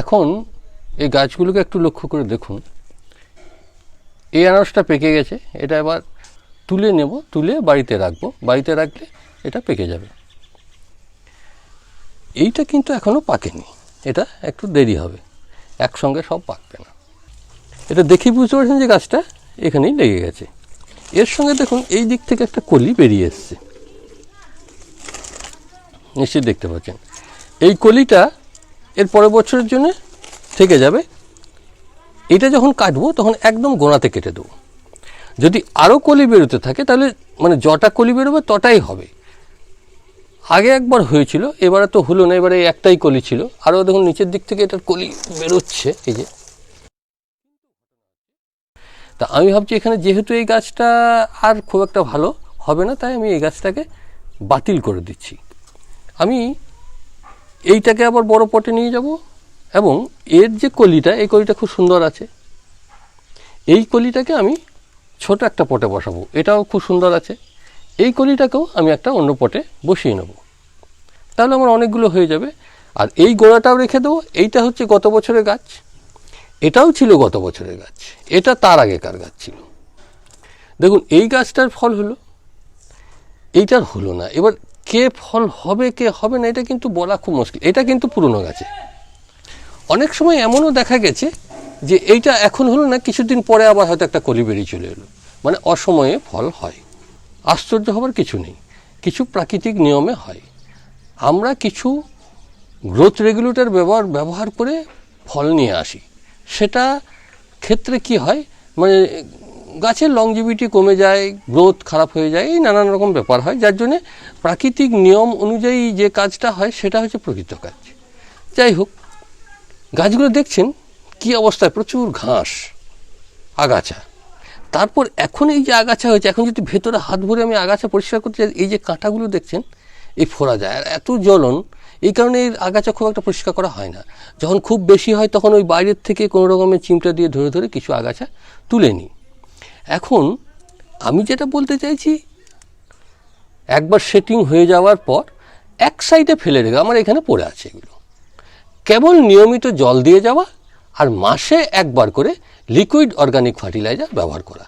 এখন এই গাছগুলোকে একটু লক্ষ্য করে দেখুন, এই আনারসটা পেকে গেছে, এটা এবার তুলে নেব, তুলে বাড়িতে রাখবো, বাড়িতে রাখলে এটা পেকে যাবে। এইটা কিন্তু এখনও পাকেনি, এটা একটু দেরি হবে, একসঙ্গে সব পাকবে না। এটা দেখেই বুঝতে পারছেন যে গাছটা এখানেই লেগে গেছে। এর সঙ্গে দেখুন এই দিক থেকে একটা কলি বেরিয়ে এসছে, নিশ্চয়ই দেখতে পাচ্ছেন। এই কলিটা এর পরের বছরের জন্য থেকে যাবে। এটা যখন কাটবো তখন একদম গোড়াতে কেটে দেবো। যদি আরও কলি বেরোতে থাকে তাহলে মানে যটা কলি বেরোবে তটাই হবে। আগে একবার হয়েছিল, এবারে তো হলো না, এবারে একটাই কলি ছিল। আরও দেখুন নিচের দিক থেকে এটার কলি বেরোচ্ছে, এই যে। তা আমি ভাবছি এখানে যেহেতু এই গাছটা আর খুব একটা ভালো হবে না, তাই আমি এই গাছটাকে বাতিল করে দিচ্ছি। আমি এইটাকে আবার বড় পটে নিয়ে যাব এবং এর যে কলিটা, এই কলিটা খুব সুন্দর আছে, এই কলিটাকে আমি ছোট একটা পটে বসাবো, এটাও খুব সুন্দর আছে। এই কলিটাকেও আমি একটা অন্য পটে বসিয়ে নেব, তাহলে আমার অনেকগুলো হয়ে যাবে। আর এই গোড়াটাও রেখে দেবো। এইটা হচ্ছে গত বছরের গাছ, এটাও ছিল গত বছরের গাছ, এটা তার আগেকার গাছ ছিল। দেখুন এই গাছটার ফল হলো, এইটার হলো না। এবার কে ফল হবে কে হবে না এটা কিন্তু বলা খুব মুশকিল। এটা কিন্তু পুরনো গাছে। অনেক সময় এমনও দেখা গেছে যে এইটা এখন হলো না, কিছুদিন পরে আবার হয়তো একটা কলি বেরিয়ে চলে এলো, মানে অসময়ে ফল হয়। আশ্চর্য হবার কিছু নেই, কিছু প্রাকৃতিক নিয়মে হয়। আমরা কিছু গ্রোথ রেগুলেটর ব্যবহার করে ফল নিয়ে আসি, সেটা ক্ষেত্রে কি হয়, মানে গাছের লংজিভিটি কমে যায়, গ্রোথ খারাপ হয়ে যায়, এই নানান রকম ব্যাপার হয়, যার জন্যে প্রাকৃতিক নিয়ম অনুযায়ী যে কাজটা হয় সেটা হচ্ছে প্রকৃত কাজ। যাই হোক, গাছগুলো দেখছেন কি অবস্থায়, প্রচুর ঘাস, আগাছা। তারপর এখন এই যে আগাছা হয়েছে, এখন যদি ভেতরে হাত ভরে আমি আগাছা পরিষ্কার করতে চাই, এই যে কাঁটাগুলো দেখছেন এই ফোড়া যায়, আর এত জ্বলন, এই কারণে এই আগাছা খুব একটা পরিষ্কার করা হয় না। যখন খুব বেশি হয় তখন ওই বাইরের থেকে কোনো রকমের চিমটা দিয়ে ধরে ধরে কিছু আগাছা তুলে নিই। এখন আমি যেটা বলতে চাইছি, একবার সেটিং হয়ে যাওয়ার পর এক সাইডে ফেলে রেখে, আমার এখানে পড়ে আছে এগুলো, কেবল নিয়মিত জল দিয়ে যাওয়া আর মাসে একবার করে লিকুইড অর্গানিক ফার্টিলাইজার ব্যবহার করা।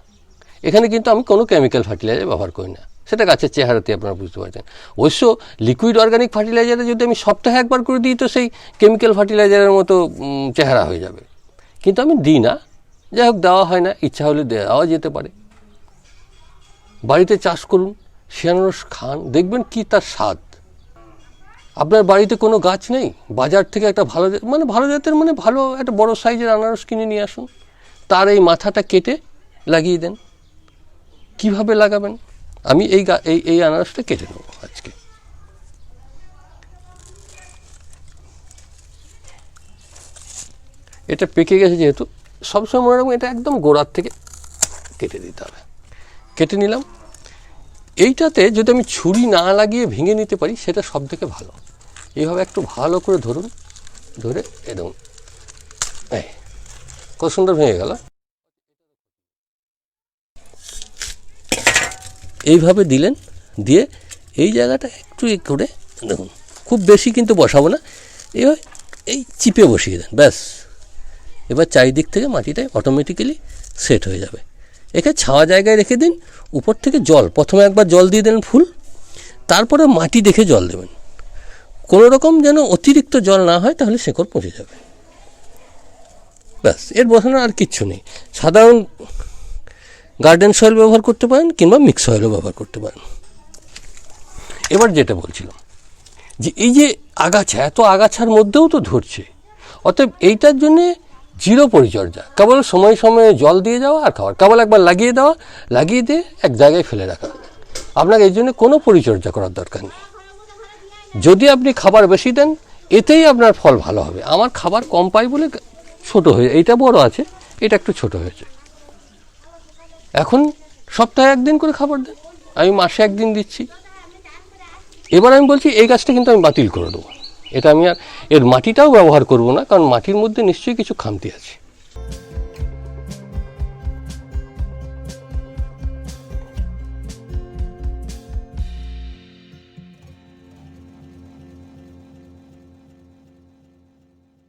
এখানে কিন্তু আমি কোনো কেমিক্যাল ফার্টিলাইজার ব্যবহার করি না, সেটা গাছের চেহারাতে আপনারা বুঝতে পারছেন। অবশ্য লিকুইড অর্গানিক ফার্টিলাইজারে যদি আমি সপ্তাহে একবার করে দিই তো সেই কেমিক্যাল ফার্টিলাইজারের মতো চেহারা হয়ে যাবে, কিন্তু আমি দিই না। যাই হোক, দেওয়া হয় না, ইচ্ছা হলে দেওয়া যেতে পারে। বাড়িতে চাষ করুন, সে আনারস খান, দেখবেন কি তার স্বাদ। আপনার বাড়িতে কোনো গাছ নেই, বাজার থেকে একটা ভালো জাতের মানে ভালো একটা বড় সাইজের আনারস কিনে নিয়ে আসুন, তার এই মাথাটা কেটে লাগিয়ে দেন। কিভাবে লাগাবেন, আমি এই আনারসটা কেটে নেব আজকে। এটা পেকে গেছে যেহেতু, সবসময় মনে রাখবেন এটা একদম গোড়ার থেকে কেটে দিতে হবে। কেটে নিলাম। এইটাতে যদি আমি ছুরি না লাগিয়ে ভেঙে নিতে পারি সেটা সব থেকে ভালো। এইভাবে একটু ভালো করে ধরুন, ধরে এরকম কত সুন্দর ভেঙে গেল। এইভাবে দিলেন, দিয়ে এই জায়গাটা একটু করে দেখুন, খুব বেশি কিন্তু বসাবো না, এবার এই চিপে বসিয়ে দেন, ব্যাস। এবার চারিদিক থেকে মাটিটা অটোমেটিক্যালি সেট হয়ে যাবে। একে ছাওয়া জায়গায় রেখে দিন। উপর থেকে জল, প্রথমে একবার জল দিয়ে দেন ফুল, তারপরে মাটি দেখে জল দেবেন। কোনো রকম যেন অতিরিক্ত জল না হয়, তাহলে শেকড় পচে যাবে। ব্যাস, এর বসানো আর কিচ্ছু নেই। সাধারণ গার্ডেন সয়েল ব্যবহার করতে পারেন কিংবা মিক্স সয়েলও ব্যবহার করতে পারেন। এবার যেটা বলছিলাম যে এই যে আগাছা, এত আগাছার মধ্যেও তো ধরছে, অতএব এইটার জন্যে জিরো পরিচর্যা, কেবল সময়ে সময়ে জল দিয়ে যাওয়া আর খাবার, কেবল একবার লাগিয়ে দেওয়া, লাগিয়ে দিয়ে এক জায়গায় ফেলে রাখা। আপনাকে এই জন্য কোনো পরিচর্যা করার দরকার নেই। যদি আপনি খাবার বেশি দেন, এতেই আপনার ফল ভালো হবে। আমার খাবার কম পাই বলে ছোট হয়ে, এইটা বড় আছে, এটা একটু ছোট হয়েছে। এখন সপ্তাহে একদিন করে খাবার দেন, আমি মাসে একদিন দিচ্ছি। এবার আমি বলছি এই গাছটা কিন্তু আমি বাতিল করে দেবো, এটা আমি আর এর মাটিটাও ব্যবহার করব না, কারণ মাটির মধ্যে নিশ্চয়ই কিছু খামতি আছে।